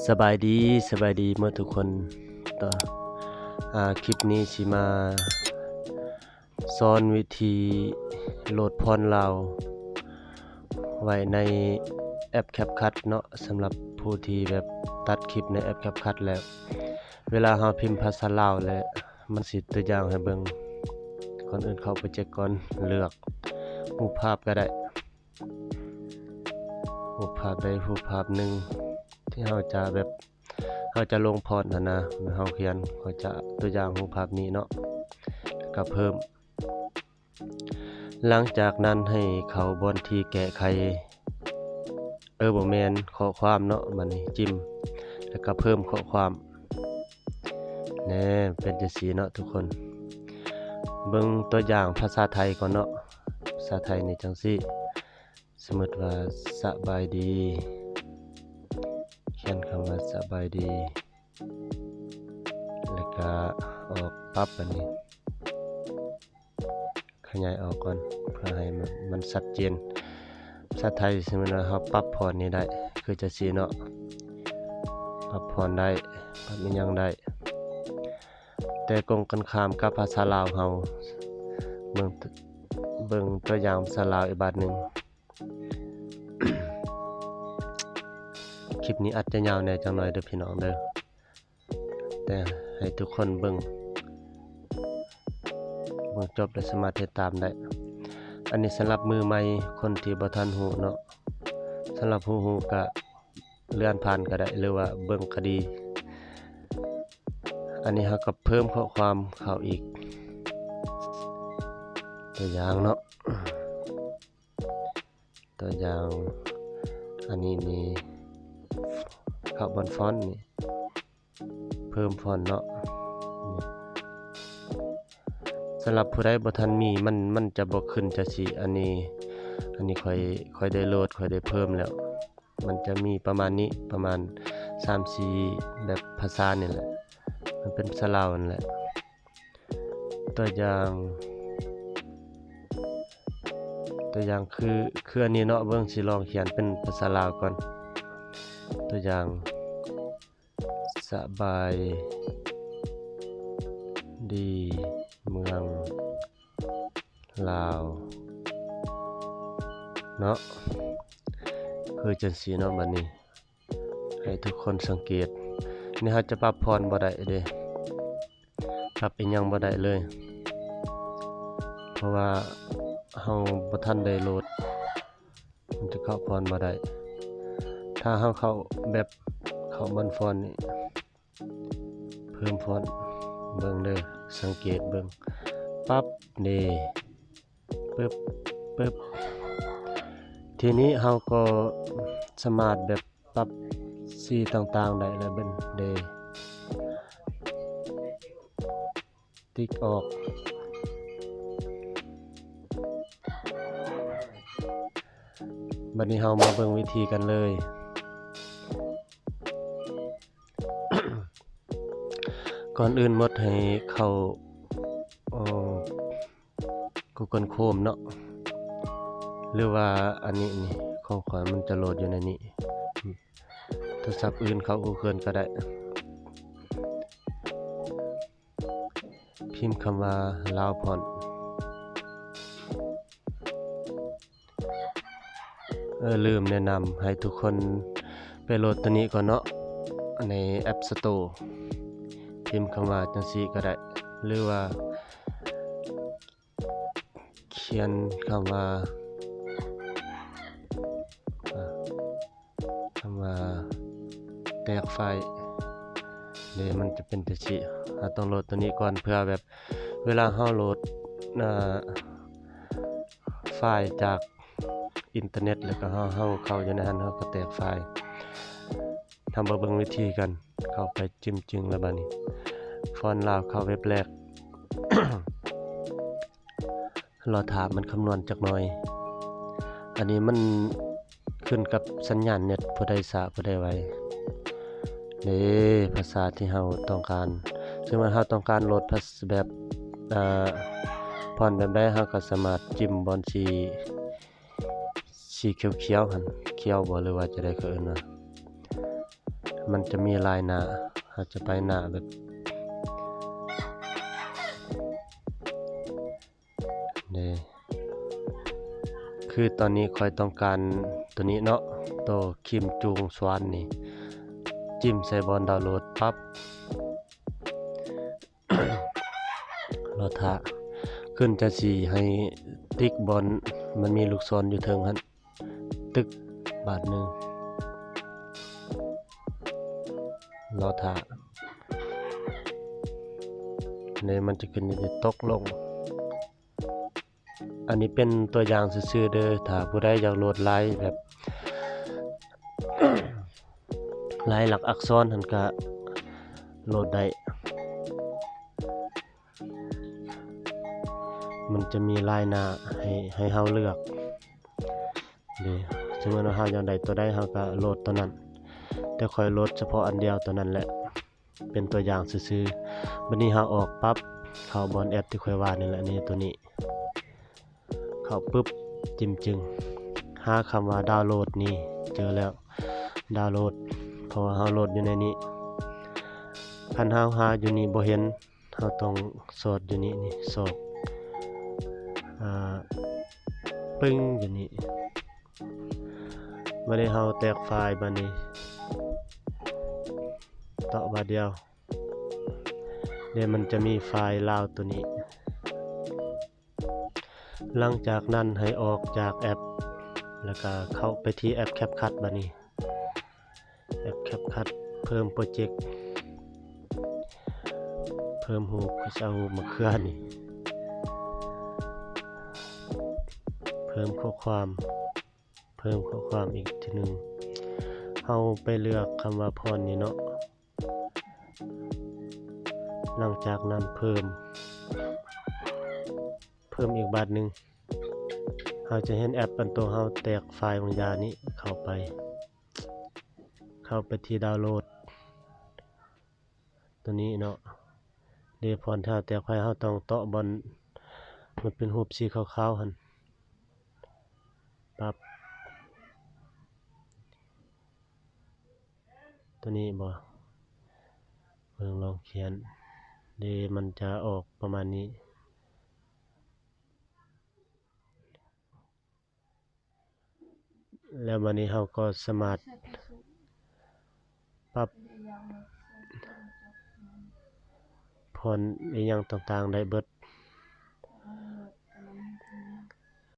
สบายดีเมื่อทุกคนต่อคลิปนี้สิมาสอนวิธีโหลดพรลาวไว้ในแอป CapCut เนาะสำหรับผู้ที่แบบตัดคลิปในแอป CapCut แล้วเวลาเราพิมพ์ภาษาลาวแล้วมันสิตัวอย่างให้เบิ่งก่อนอื่นเข้าไปเช็คก่อนเลือกรูปภาพก็ได้รูปภาพใดรูปภาพหนึ่งที่เราจะลงพรนะเราเขียนเขาจะตัวอย่างรูปภาพนี้เนาะก็เพิ่มหลังจากนั้นให้เขาบนที่แก้ไขบ่แม่นข้อความเนาะมันนี่จิ้มแล้วก็เพิ่มข้อความแน่เป็นจังซี่เนาะทุกคนเบิ่งตัวอย่างภาษาไทยก่อนเนาะภาษาไทยนี่จังซี่สมมุติว่าสบายดีเขียนคำว่าสบายดีแล้วก็ออกปั๊บอันนี้ขยายออกก่อนเพื่อให้มันชัดเจนภาษาไทยสมมุติว่าเราปรับพรนี้ได้คือจะสิเนาะปรับพรได้ปรับอีหยังได้แต่กงกันข้ามกับภาษาลาวเฮาเบิ่งตัวอย่างภาษาลาวอีกบาทหนึง คลิปนี้อาจจะยาวแหน่จังหน่อยเด้อพี่น้องเด้อแต่ให้ทุกคนเบิ่งจบแล้วสามารถเฮ็ดตามได้อันนี้สำหรับมือใหม่คนที่บ่ทันรู้เนาะสำหรับผู้รู้ก็เลื่อนผ่านก็ได้หรือว่าเบิ่งก็ดีอันนี้เราก็เพิ่มข้อความเข้าอีกตัวอย่างเนาะตัวอย่างอันนี้นี่เข้าบนฟอนต์นี่เพิ่มฟอนต์เนาะสำหรับผู้ใดบ่ทันมีมันจะบ่ขึ้นจังซี่อันนี้ค่อยได้โหลดค่อยได้เพิ่มแล้วมันจะมีประมาณนี้ประมาณ 3-4 แบบภาษานี่แหละมันเป็นภาษาลาวนั่นแหละตัวอย่างคืออันนี้เนาะเบิ่งสิลองเขียนเป็นภาษาลาวก่อนตัวอย่างสบายดีเมืองลาวเนาะคือจังซี่เนาะบัดนี้ให้ทุกคนสังเกตนี่เราจะปรับพรบ่ได้เด้ปรับอีหยังบ่ได้เลยเพราะว่าเฮาบ่ทันได้โหลดมันจะเข้าพรบ่ได้ถ้าเฮาเข้าบนฟอนต์นี่เพิ่มฟอนต์เบิ่งเด้อสังเกตเบิ่งปั๊บนี่ปึ๊บทีนี้เฮาก็สามารถแบบปรับสีต่างๆได้แล้วเบิ่งเด้ติ๊กออกบัดนี้เฮามาเบิ่งวิธีกันเลย ก่อนอื่นหมดให้เข้าGoogle Chrome เนาะหรือว่าอันนี้นี่ของข่อยมันจะโหลดอยู่ในนี้โทรศัพท์อื่นเข้า Google ก็ได้พิมพ์คำว่าลาวพรลืมแนะนำให้ทุกคนไปโหลดตัวนี้ก่อนเนาะใน App Store พิมพ์คำว่าจังซี่ก็ได้หรือว่าเขียนคำว่าแตกไฟล์เดี๋ยวมันจะเป็นจังซี่ต้องโหลดตัวนี้ก่อนเพื่อแบบเวลาเราโหลดไฟล์จากอินเทอร์เน็ตแล้วก็เฮาเข้าอยู่ในนั้นเฮาก็แตกไฟล์ทำมาเบิ่งวิธีกันเข้าไปจิ้มจึงแล้วบัดนี้ฟอนต์ลาวเข้าเว็บแรก รอถามมันคำนวณจักหน่อยอันนี้มันขึ้นกับสัญญาณเน็ตผู้ใดช้าผู้ใดไวนี่ภาษาที่เฮาต้องการซึ่งว่าเฮาต้องการโหลดแบบพรแบบใดเฮาก็สามารถจิ้มบอนสีเขียวๆหั่นเขียวบ่หรือว่าจะได้ก็เอิ้นว่า มันจะมีลายหน้าเราจะไปหน้าแบบนี่คือตอนนี้ค่อยต้องการตัวนี้เนาะตัวคิมจูงสวานนี่จิ้มใส่บอลดาวน์โหลดปั๊บ รอท่าขึ้นจะสีให้ติ๊กบอลมันมีลูกศรอยู่เทิงหั่นตึกบาทหนึงรอท่านี่มันจะขึ้นจะตกลงอันนี้เป็นตัวอย่างซื่อๆเด้อถ้าผู้ใดอยากโหลดลายแบบ ลายหลักอักษรหั่นก็โหลดได้มันจะมีลายหน้าให้เฮาเลือกนี่สมมุติว่าเฮาอยากได้ตัวใดเฮาก็โหลดตัวนั้นแต่ค่อยโหลดเฉพาะอันเดียวตัวนั้นแหละเป็นตัวอย่างซื่อๆบัดนี้เฮาออกปั๊บเข้าบอนแอปที่ค่อยว่านี่แหละนี่ตัวนี้เข้าปึ๊บจิ้มจึงหาคำว่าดาวน์โหลดนี่เจอแล้วดาวน์โหลดเพราะว่าเฮาโหลดอยู่ในนี้คันเฮาหาอยู่นี่บ่เห็นเฮาต้องสอดอยู่นี่นี่สอบปึ้งอยู่นี่บัดนี้เฮาแตกไฟล์บัดนี้ต่อบาดเดียวเดี๋ยวมันจะมีไฟล์ลาวตัวนี้หลังจากนั้นให้ออกจากแอปแล้วก็เข้าไปที่แอป CapCut บัดนี้แอป CapCut เพิ่มโปรเจกต์เพิ่มรูปก็จะเอารูปมะเขือนี่เพิ่มข้อความอีกทีหนึ่งเฮาไปเลือกคำว่าพรนี่เนาะหลังจากนั้นเพิ่มอีกบาทหนึ่งเฮาจะเห็นแอปอันตัวเฮาแตกไฟล์บางอย่างนี้เข้าไปที่ดาวน์โหลดตัวนี้เนาะเดี๋ยวพรถ้าแตกไฟล์เฮาต้องเตาะบนมันเป็นรูปสีขาวๆหั่นปั๊บตัวนี้บ่เบิ่งลองเขียนเดี๋ยวมันจะออกประมาณนี้แล้ววันนี้เราก็สามารถปรับพรในอย่างต่างๆได้เบิด